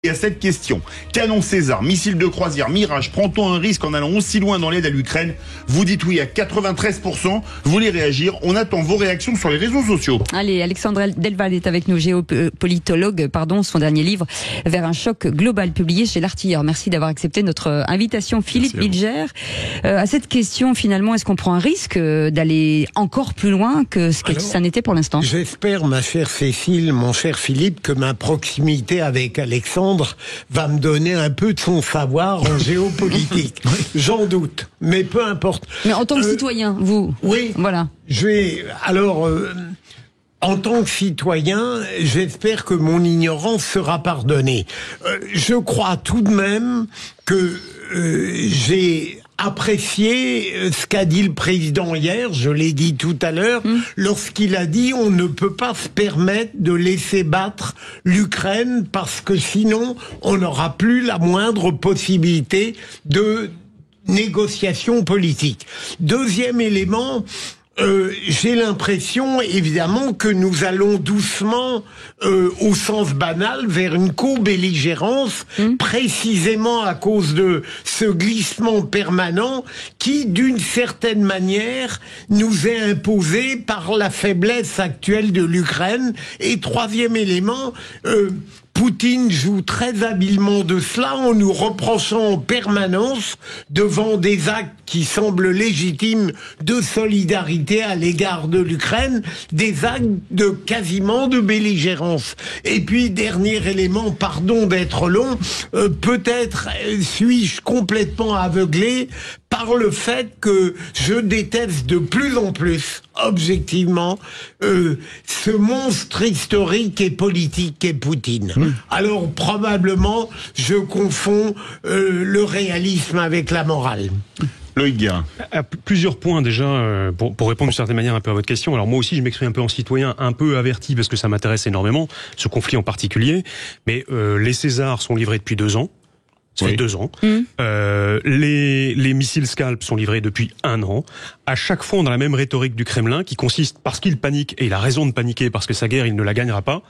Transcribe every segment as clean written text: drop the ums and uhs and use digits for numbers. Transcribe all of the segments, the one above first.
à cette question. Canon César, missile de croisière, Mirage, prend-on un risque en allant aussi loin dans l'aide à l'Ukraine? Vous dites oui à 93%. Vous voulez réagir? On attend vos réactions sur les réseaux sociaux. Allez, Alexandre Delval est avec nous, géopolitologue, son dernier livre, Vers un choc global, publié chez l'Artilleur. Merci d'avoir accepté notre invitation. Philippe Bilger, à cette question, finalement, est-ce qu'on prend un risque d'aller encore plus loin que ce que ça n'était pour l'instant? J'espère, ma chère Cécile, mon cher Philippe, que ma proximité avec Alexandre va me donner un peu de son savoir en géopolitique. J'en doute, mais peu importe. Mais en tant que citoyen, vous? Oui. Voilà. En tant que citoyen, j'espère que mon ignorance sera pardonnée. Je crois tout de même que j'ai apprécié ce qu'a dit le président hier, je l'ai dit tout à l'heure, lorsqu'il a dit on ne peut pas se permettre de laisser battre l'Ukraine parce que sinon on n'aura plus la moindre possibilité de négociation politique. Deuxième élément, j'ai l'impression, évidemment, que nous allons doucement, au sens banal, vers une co-belligérance, précisément à cause de ce glissement permanent qui, d'une certaine manière, nous est imposé par la faiblesse actuelle de l'Ukraine. Et troisième élément, Poutine joue très habilement de cela en nous reprochant en permanence, devant des actes qui semblent légitimes de solidarité à l'égard de l'Ukraine, des actes de quasiment de belligérance. Et puis, dernier élément, pardon d'être long, peut-être suis-je complètement aveuglé par le fait que je déteste de plus en plus, objectivement, ce monstre historique et politique qu'est Poutine. Alors, probablement, je confonds le réalisme avec la morale. Loïc Guérin. À plusieurs points déjà, pour répondre d'une certaine manière un peu à votre question. Alors moi aussi je m'exprime un peu en citoyen, un peu averti parce que ça m'intéresse énormément, ce conflit en particulier. Mais les Césars sont livrés depuis 2 ans. Ça fait 2 ans. Les missiles Scalp sont livrés depuis 1 an. À chaque fois, on a la même rhétorique du Kremlin qui consiste, parce qu'il panique, et il a raison de paniquer parce que sa guerre, il ne la gagnera pas,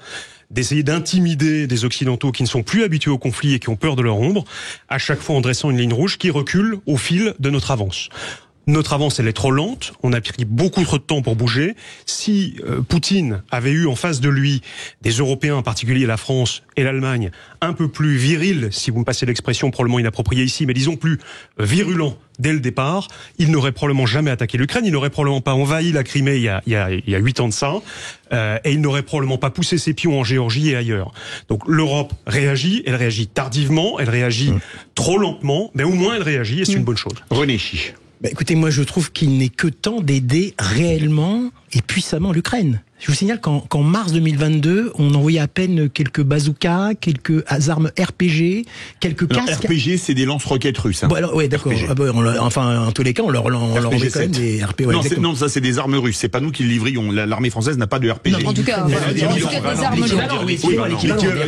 d'essayer d'intimider des Occidentaux qui ne sont plus habitués au conflit et qui ont peur de leur ombre, à chaque fois en dressant une ligne rouge qui recule au fil de notre avance. Notre avance, elle est trop lente. On a pris beaucoup trop de temps pour bouger. Si Poutine avait eu en face de lui des Européens, en particulier la France et l'Allemagne, un peu plus virils, si vous me passez l'expression probablement inappropriée ici, mais disons plus virulents dès le départ, il n'aurait probablement jamais attaqué l'Ukraine. Il n'aurait probablement pas envahi la Crimée il y a 8 ans de ça. Et il n'aurait probablement pas poussé ses pions en Géorgie et ailleurs. Donc l'Europe réagit, elle réagit tardivement, elle réagit trop lentement, mais au moins elle réagit et c'est une bonne chose. René Chiche. Écoutez, moi je trouve qu'il n'est que temps d'aider réellement et puissamment l'Ukraine. Je vous signale qu'en mars 2022, on envoyait à peine quelques bazookas, quelques armes RPG, quelques casques. RPG, c'est des lance-roquettes russes. Bon, alors, ouais, d'accord. Enfin, en tous les cas, on leur envoie quand même des RPG. Ouais, non, ça c'est des armes russes. C'est pas nous qui le livrions. L'armée française n'a pas de RPG. Non, en tout cas, des armes lourdes.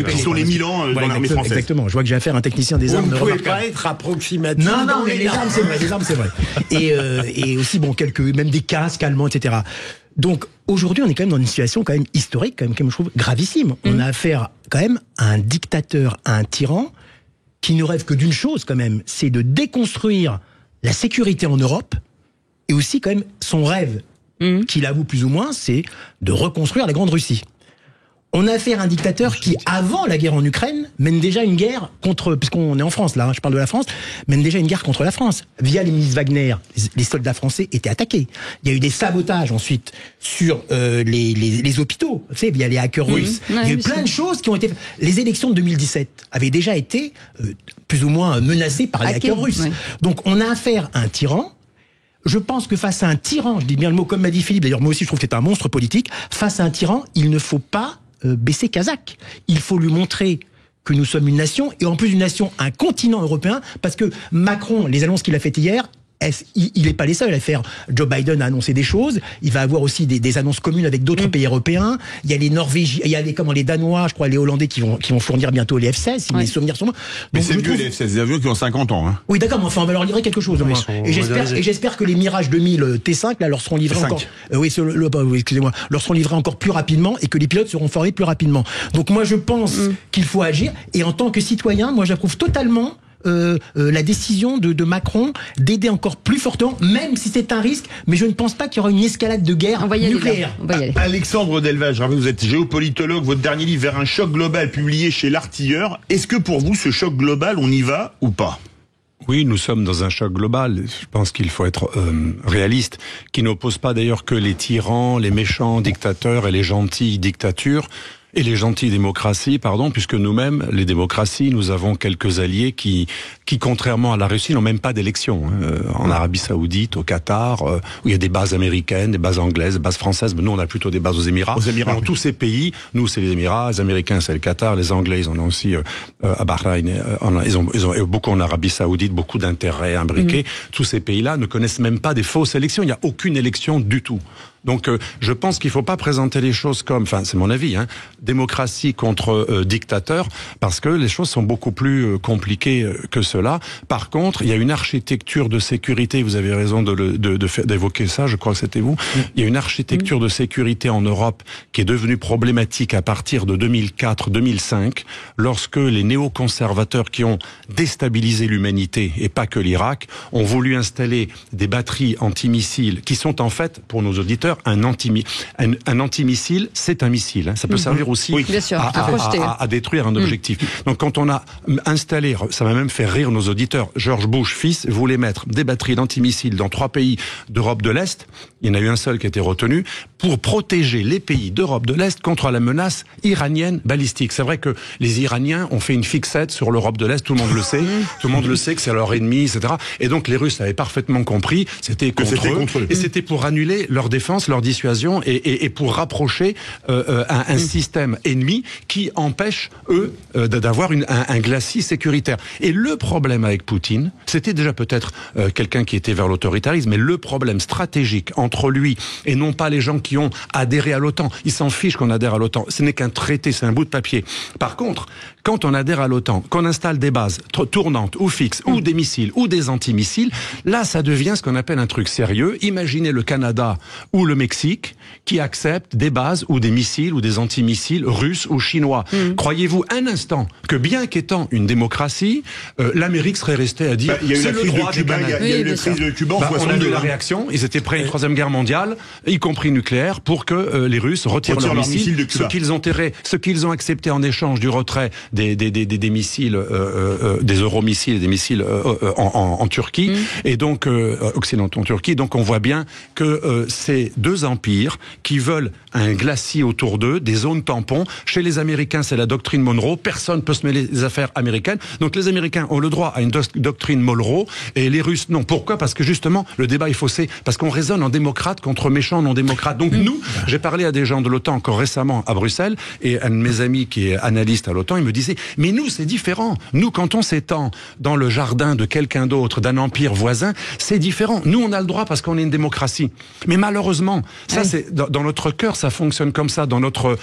Qui sont les Milan dans l'armée française. Exactement. Je vois que j'ai affaire à un technicien des armes. Vous ne pouvez pas être approximatif. Non, mais les armes, c'est vrai. Les armes, c'est vrai. Et aussi, bon, même des casques allemands, etc. Donc aujourd'hui, on est quand même dans une situation quand même historique, quand même je trouve gravissime. On a affaire quand même à un dictateur, à un tyran qui ne rêve que d'une chose quand même, c'est de déconstruire la sécurité en Europe et aussi quand même son rêve qu'il avoue plus ou moins, c'est de reconstruire la Grande Russie. On a affaire à un dictateur qui, avant la guerre en Ukraine, mène déjà une guerre contre, puisqu'on est en France là, je parle de la France, mène déjà une guerre contre la France. Via les milices Wagner, les soldats français étaient attaqués. Il y a eu des sabotages ensuite sur les hôpitaux, vous savez, via les hackers russes. Il y a eu plein de choses qui ont été... Les élections de 2017 avaient déjà été plus ou moins menacées par les hackers russes. Donc on a affaire à un tyran. Je pense que face à un tyran, je dis bien le mot comme m'a dit Philippe, d'ailleurs moi aussi je trouve que c'est un monstre politique, face à un tyran, il ne faut pas baisser Kazakh. Il faut lui montrer que nous sommes une nation, et en plus d'une nation, un continent européen, parce que Macron, les annonces qu'il a faites hier, il n'est pas les seuls à faire. Joe Biden a annoncé des choses. Il va avoir aussi des annonces communes avec d'autres pays européens. Il y a les Norvégiens, il y a les Danois, je crois, les Hollandais qui vont fournir bientôt les F-16, si mes souvenirs sont bons. Mais c'est vieux, les F-16, des avions qui ont 50 ans. Hein. Oui, d'accord, mais enfin, on va leur livrer quelque chose. Et j'espère que les Mirage 2000 T5, là, leur seront livrés encore. Excusez-moi, leur seront livrés encore plus rapidement et que les pilotes seront formés plus rapidement. Donc moi, je pense qu'il faut agir. Et en tant que citoyen, moi, j'approuve totalement la décision de Macron d'aider encore plus fortement, même si c'est un risque, mais je ne pense pas qu'il y aura une escalade de guerre nucléaire. Alexandre Delvage, vous êtes géopolitologue, votre dernier livre Vers un choc global publié chez l'Artilleur. Est-ce que pour vous, ce choc global, on y va ou pas ? Oui, nous sommes dans un choc global. Je pense qu'il faut être réaliste, qui n'oppose pas d'ailleurs que les tyrans, les méchants dictateurs et les gentilles dictatures. Et les gentilles démocraties, puisque nous-mêmes, les démocraties, nous avons quelques alliés qui contrairement à la Russie, n'ont même pas d'élection. En Arabie Saoudite, au Qatar, où il y a des bases américaines, des bases anglaises, des bases françaises, mais nous on a plutôt des bases aux Émirats. Dans tous ces pays, nous c'est les Émirats, les Américains c'est le Qatar, les Anglais ils en ont aussi à Bahreïn, ils ont beaucoup en Arabie Saoudite, beaucoup d'intérêts imbriqués. Tous ces pays-là ne connaissent même pas des fausses élections. Il n'y a aucune élection du tout. Donc je pense qu'il ne faut pas présenter les choses comme, c'est mon avis, démocratie contre dictateur, parce que les choses sont beaucoup plus compliquées que cela. Par contre, il y a une architecture de sécurité, vous avez raison d'évoquer ça, je crois que c'était vous. Il y a une architecture de sécurité en Europe qui est devenue problématique à partir de 2004-2005, lorsque les néoconservateurs qui ont déstabilisé l'humanité, et pas que l'Irak, ont voulu installer des batteries antimissiles qui sont en fait, pour nos auditeurs, un antimissile, c'est un missile. Ça peut servir aussi à détruire un objectif. Donc quand on a installé, ça m'a même fait rire nos auditeurs, George Bush fils voulait mettre des batteries d'antimissiles dans 3 pays d'Europe de l'Est, il y en a eu un seul qui a été retenu, pour protéger les pays d'Europe de l'Est contre la menace iranienne balistique. C'est vrai que les Iraniens ont fait une fixette sur l'Europe de l'Est, tout le monde le sait, tout le monde le sait que c'est leur ennemi, etc. Et donc les Russes avaient parfaitement compris, c'était contre eux. Et c'était pour annuler leur défense, leur dissuasion et pour rapprocher un système ennemi qui empêche eux d'avoir un glacis sécuritaire. Et le problème avec Poutine, c'était déjà peut-être quelqu'un qui était vers l'autoritarisme, mais le problème stratégique entre lui et non pas les gens qui ont adhéré à l'OTAN, ils s'en fichent qu'on adhère à l'OTAN, ce n'est qu'un traité, c'est un bout de papier. Par contre, quand on adhère à l'OTAN, qu'on installe des bases tournantes ou fixes, ou des missiles, ou des antimissiles, là ça devient ce qu'on appelle un truc sérieux. Imaginez le Canada ou le Mexique qui acceptent des bases ou des missiles ou des antimissiles russes ou chinois. Croyez-vous un instant que bien qu'étant une démocratie, l'Amérique serait restée à dire c'est le droit des Canadiens. Il y a eu la crise de Cuba en 62. On a vu la réaction, ils étaient prêts à une 3e guerre mondiale, y compris nucléaire, pour que les Russes retirent leurs missiles de Cuba. Ce qu'ils ont accepté en échange du retrait des missiles, des euromissiles et des missiles en Turquie, et donc occidentaux en Turquie. Donc on voit bien que ces deux empires qui veulent un glacis autour d'eux, des zones tampons. Chez les Américains, c'est la doctrine Monroe. Personne ne peut se mêler des affaires américaines. Donc les Américains ont le droit à une doctrine Monroe et les Russes non. Pourquoi ? Parce que justement, le débat est faussé. Parce qu'on raisonne en démocrate contre méchants non-démocrates. Donc nous, j'ai parlé à des gens de l'OTAN encore récemment à Bruxelles, et un de mes amis qui est analyste à l'OTAN, il me disait, mais nous, c'est différent. Nous, quand on s'étend dans le jardin de quelqu'un d'autre, d'un empire voisin, c'est différent. Nous, on a le droit parce qu'on est une démocratie. Mais malheureusement, ça c'est dans notre cœur, ça fonctionne comme ça, dans notre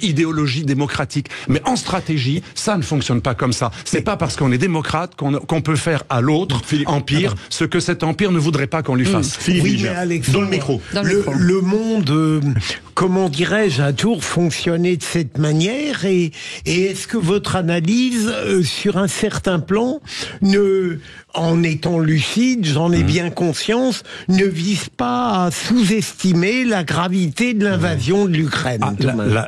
idéologie démocratique. Mais en stratégie, ça ne fonctionne pas comme ça. C'est pas parce qu'on est démocrate qu'on peut faire à l'autre empire ce que cet empire ne voudrait pas qu'on lui fasse. Oui, mais Alexandre, dans le micro. Le monde, comment dirais-je, a toujours fonctionné de cette manière, et est-ce que votre analyse, sur un certain plan, en étant lucide, j'en ai bien conscience, ne vise pas à sous-estimer la gravité de l'invasion de l'Ukraine?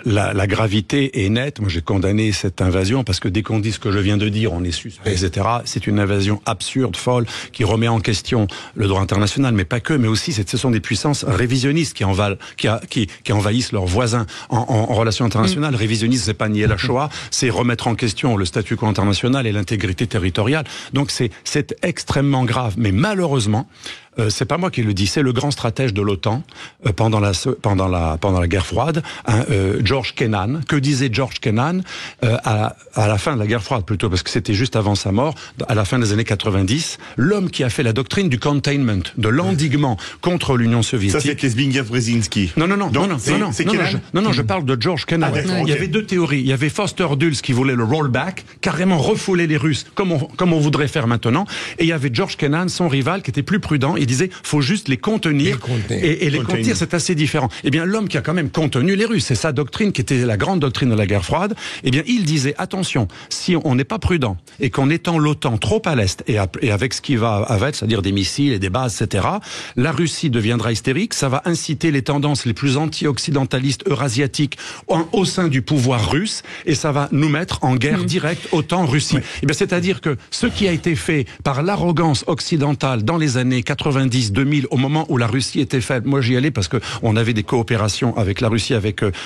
La gravité est nette. Moi, j'ai condamné cette invasion parce que dès qu'on dit ce que je viens de dire, on est suspect, etc. C'est une invasion absurde, folle, qui remet en question le droit international, mais pas que, mais aussi ce sont des puissances révisionnistes qui envahissent leurs voisins en relations internationales. Révisionnisme, c'est pas nier la Shoah, c'est remettre en question le statu quo international et l'intégrité territoriale. Donc c'est extrêmement grave. Mais malheureusement, c'est pas moi qui le dis, c'est le grand stratège de l'OTAN pendant la guerre froide, George Kennan. Que disait George Kennan à la fin de la guerre froide plutôt, parce que c'était juste avant sa mort, à la fin des années 90, l'homme qui a fait la doctrine du containment, de l'endiguement contre l'Union soviétique. Ça, c'est Zbigniew-Brzezinski. Non, je parle de George Kennan. Il y avait deux théories. Il y avait Foster Dulles qui voulait le rollback, carrément refouler les Russes, comme on voudrait faire maintenant. Et il y avait George Kennan, son rival, qui était plus prudent. Il disait, faut juste les contenir. Et les contenir, c'est assez différent. Eh bien, l'homme qui a quand même contenu les Russes, c'est sa doctrine qui était la grande doctrine de la guerre froide. Eh bien, il disait, attention, si on n'est pas prudent et qu'on étend l'OTAN trop à l'est et avec ce qui va avec, c'est-à-dire des missiles et des bases, etc., la Russie deviendra hystérique. Ça va inciter les tendances les plus anti-occidentalistes eurasiatiques au sein du pouvoir russe et ça va nous mettre en guerre directe OTAN-Russie. Eh bien, c'est-à-dire que ce qui a été fait par l'arrogance occidentale dans les années 90-2000, au moment où la Russie était faible, moi j'y allais parce que on avait des coopérations avec la Russie,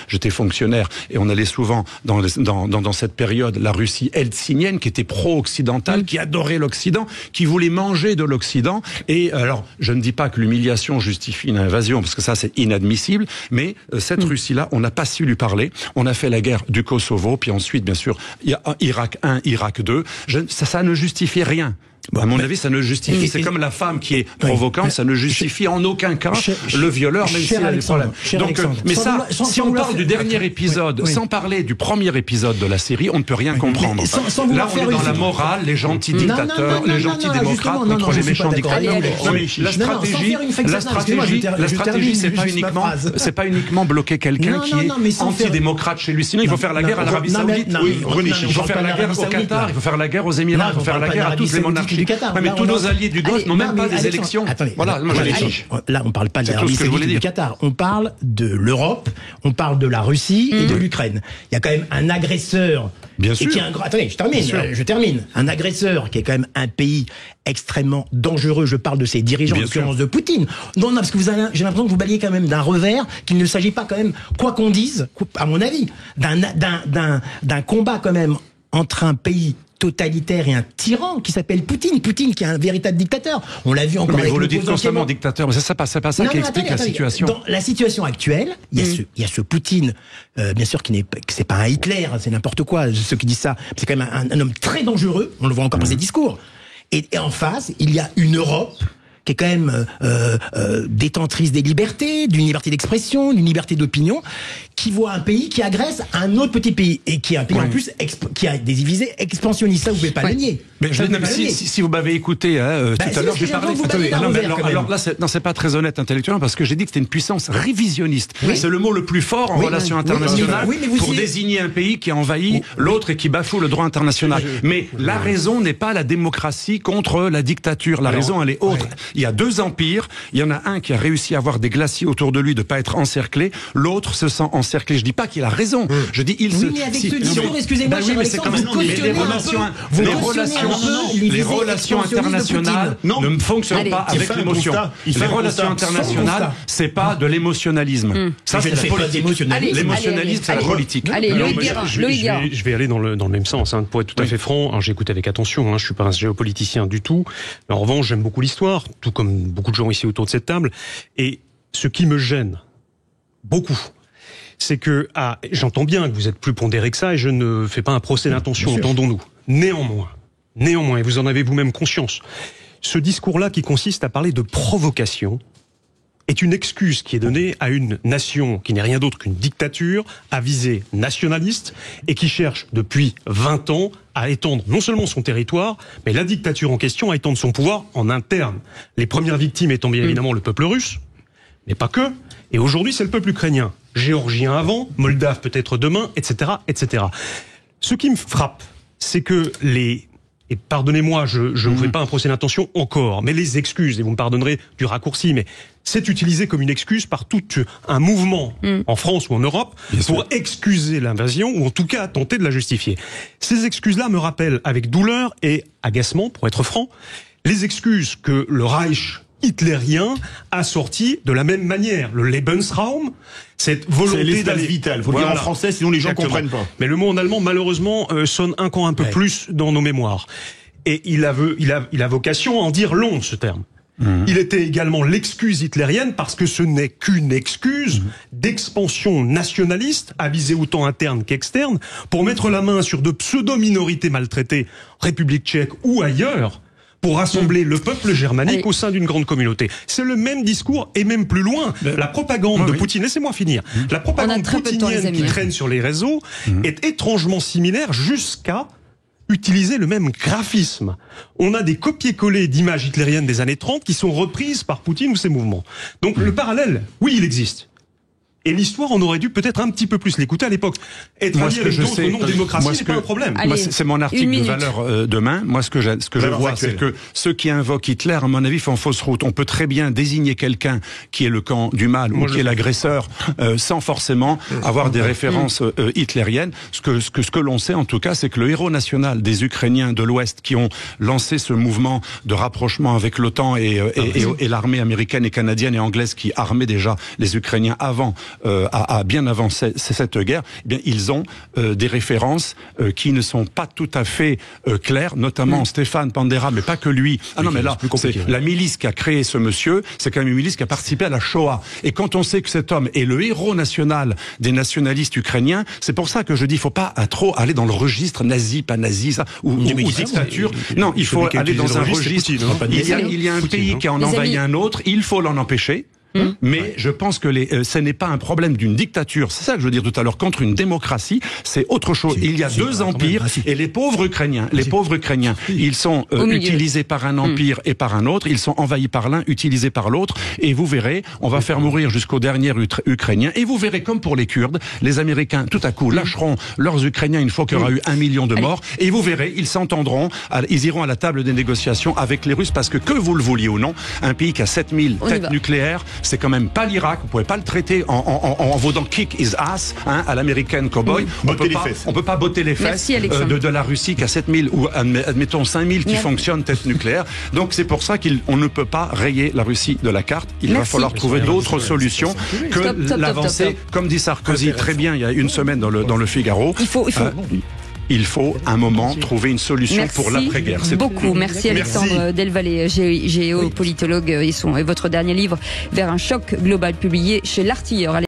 j'étais fonctionnaire et on allait souvent dans cette période, la Russie helsingienne qui était pro-occidentale, qui adorait l'Occident, qui voulait manger de l'Occident. Et alors, je ne dis pas que l'humiliation justifie une invasion, parce que ça c'est inadmissible, mais cette Russie-là, on n'a pas su lui parler. On a fait la guerre du Kosovo, puis ensuite, bien sûr, il y a Irak 1, Irak 2. Ça ne justifie rien. À mon avis, ça ne justifie. C'est comme la femme qui est provocante, ça ne justifie en aucun cas le violeur, même s'il a des problèmes. Donc, mais ça, si on parle du dernier épisode, sans parler du premier épisode de la série, on ne peut rien comprendre. Là, on est dans la morale, les gentils dictateurs, les gentils démocrates contre les méchants dictateurs. La stratégie, c'est pas uniquement bloquer quelqu'un qui est antidémocrate chez lui. Sinon, il faut faire la guerre à l'Arabie Saoudite. Il faut faire la guerre au Qatar. Il faut faire la guerre aux Émirats. Il faut faire la guerre à toutes les monarchies. Mais tous nos alliés du Golfe n'ont même pas des élections. Voilà, moi là, on parle pas de l'Arabie Saoudite et du Qatar. On parle de l'Europe, on parle de la Russie et de l'Ukraine. Il y a quand même un agresseur. Bien sûr. Attendez, je termine. Un agresseur qui est quand même un pays extrêmement dangereux. Je parle de ses dirigeants, en l'occurrence de Poutine. Non, parce que j'ai l'impression que vous balayez quand même d'un revers, qu'il ne s'agit pas quand même, quoi qu'on dise, à mon avis, d'un combat quand même entre un pays totalitaire et un tyran qui s'appelle Poutine. Poutine qui est un véritable dictateur. On l'a vu encore. Mais vous le dites constamment dictateur, mais c'est pas ça qui explique la situation. Dans la situation actuelle, il y a ce Poutine, bien sûr, c'est pas un Hitler, c'est n'importe quoi, ceux qui disent ça. C'est quand même un homme très dangereux. On le voit encore dans ses discours. Et en face, il y a une Europe qui est quand même détentrice des libertés, d'une liberté d'expression, d'une liberté d'opinion, qui voit un pays qui agresse un autre petit pays, et qui est un pays en plus qui a des visées expansionnistes. Ça, vous ne pouvez pas le nier. Mais si vous m'avez écouté tout à l'heure, j'ai parlé. Alors là, c'est pas très honnête intellectuellement, parce que j'ai dit que c'était une puissance révisionniste. C'est le mot le plus fort en relations internationales pour désigner un pays qui envahit l'autre et qui bafoue le droit international. Mais la raison n'est pas la démocratie contre la dictature. La raison, elle est autre. Il y a deux empires. Il y en a un qui a réussi à avoir des glaciers autour de lui, de pas être encerclé. L'autre se sent encerclé. Je dis pas qu'il a raison. Je dis mais avec ce discours, excusez-moi, les relations internationales ne fonctionnent pas avec l'émotion. Les relations internationales, c'est pas de l'émotionnalisme. Ça, c'est la politique. L'émotionnalisme, c'est la politique. Allez, Loïc Guérin. Je vais aller dans le même sens, pour être tout à fait franc. J'écoute avec attention, je suis pas un géopoliticien du tout. Mais en revanche, j'aime beaucoup l'histoire, tout comme beaucoup de gens ici autour de cette table. Et ce qui me gêne beaucoup, c'est que, j'entends bien que vous êtes plus pondéré que ça, et je ne fais pas un procès d'intention, entendons-nous. Néanmoins, et vous en avez vous-même conscience, ce discours-là qui consiste à parler de provocation est une excuse qui est donnée à une nation qui n'est rien d'autre qu'une dictature à visée nationaliste et qui cherche depuis 20 ans à étendre non seulement son territoire, mais la dictature en question à étendre son pouvoir en interne. Les premières victimes étant bien évidemment le peuple russe, mais pas que. Et aujourd'hui, c'est le peuple ukrainien. Géorgien avant, moldave peut-être demain, etc., etc. Ce qui me frappe, c'est que et pardonnez-moi, je ne vous fais pas un procès d'intention encore, mais les excuses, et vous me pardonnerez du raccourci, mais c'est utilisé comme une excuse par tout un mouvement en France ou en Europe pour excuser l'invasion, ou en tout cas tenter de la justifier. Ces excuses-là me rappellent avec douleur et agacement, pour être franc, les excuses que le Reich hitlérien a sorti de la même manière. Le Lebensraum, cette volonté... C'est l'espace vital, faut le dire en français, sinon les gens comprennent pas. Mais le mot en allemand, malheureusement, sonne encore un peu plus dans nos mémoires. Et il a vocation à en dire long, ce terme. Il était également l'excuse hitlérienne parce que ce n'est qu'une excuse d'expansion nationaliste à visée autant interne qu'externe pour mettre la main sur de pseudo-minorités maltraitées, République tchèque ou ailleurs, pour rassembler le peuple germanique au sein d'une grande communauté. C'est le même discours et même plus loin. La propagande de Poutine, laissez-moi finir, la propagande poutinienne qui traîne sur les réseaux est étrangement similaire jusqu'à utiliser le même graphisme. On a des copier-coller d'images hitlériennes des années 30 qui sont reprises par Poutine ou ses mouvements. Donc le parallèle, oui, il existe. Et l'histoire, on aurait dû peut-être un petit peu plus l'écouter à l'époque. Être allié avec d'autres non-démocraties n'est pas un problème. C'est mon article de valeur demain. Moi, ce que je vois, c'est que ceux qui invoquent Hitler, à mon avis, font fausse route. On peut très bien désigner quelqu'un qui est le camp du mal ou qui est l'agresseur sans forcément avoir des références hitlériennes. Ce que l'on sait, en tout cas, c'est que le héros national des Ukrainiens de l'Ouest qui ont lancé ce mouvement de rapprochement avec l'OTAN et l'armée américaine et canadienne et anglaise qui armait déjà les Ukrainiens avant bien avant cette guerre, eh bien, ils ont des références qui ne sont pas tout à fait claires, notamment Stéphane Bandera, mais pas que lui. Ah non, mais là, c'est la milice qui a créé ce monsieur, c'est quand même une milice qui a participé à la Shoah. Et quand on sait que cet homme est le héros national des nationalistes ukrainiens, c'est pour ça que je dis, il faut pas trop aller dans le registre nazi, pas nazi, ça, ou dictature. Non, il faut aller dans un registre. Il y a un pays qui en envahit un autre, il faut l'en empêcher. Mais je pense que ce n'est pas un problème d'une dictature, c'est ça que je veux dire tout à l'heure, contre une démocratie, c'est autre chose. Il y a deux empires et les pauvres Ukrainiens, ils sont utilisés par un empire et par un autre, ils sont envahis par l'un, utilisés par l'autre, et vous verrez, on va faire mourir jusqu'au dernier Ukrainien, et vous verrez comme pour les Kurdes, les Américains tout à coup lâcheront leurs Ukrainiens une fois qu'il y aura eu 1 million de morts, et vous verrez, ils s'entendront, ils iront à la table des négociations avec les Russes, parce que vous le vouliez ou non, un pays qui a 7000 têtes nucléaires, c'est quand même pas l'Irak, vous pouvez pas le traiter en vaudant kick his ass, à l'américaine cowboy. On peut pas botter les fesses de la Russie qui a 7000 ou admettons 5000 qui fonctionnent tête nucléaire. Donc c'est pour ça qu'on ne peut pas rayer la Russie de la carte. Il va falloir trouver d'autres solutions que l'avancée, comme dit Sarkozy très bien il y a une semaine dans le Figaro. Il faut un moment trouver une solution pour l'après-guerre. Beaucoup. Merci Alexandre Delvalle, géopolitologue, et votre dernier livre, Vers un choc global, publié chez l'Artilleur.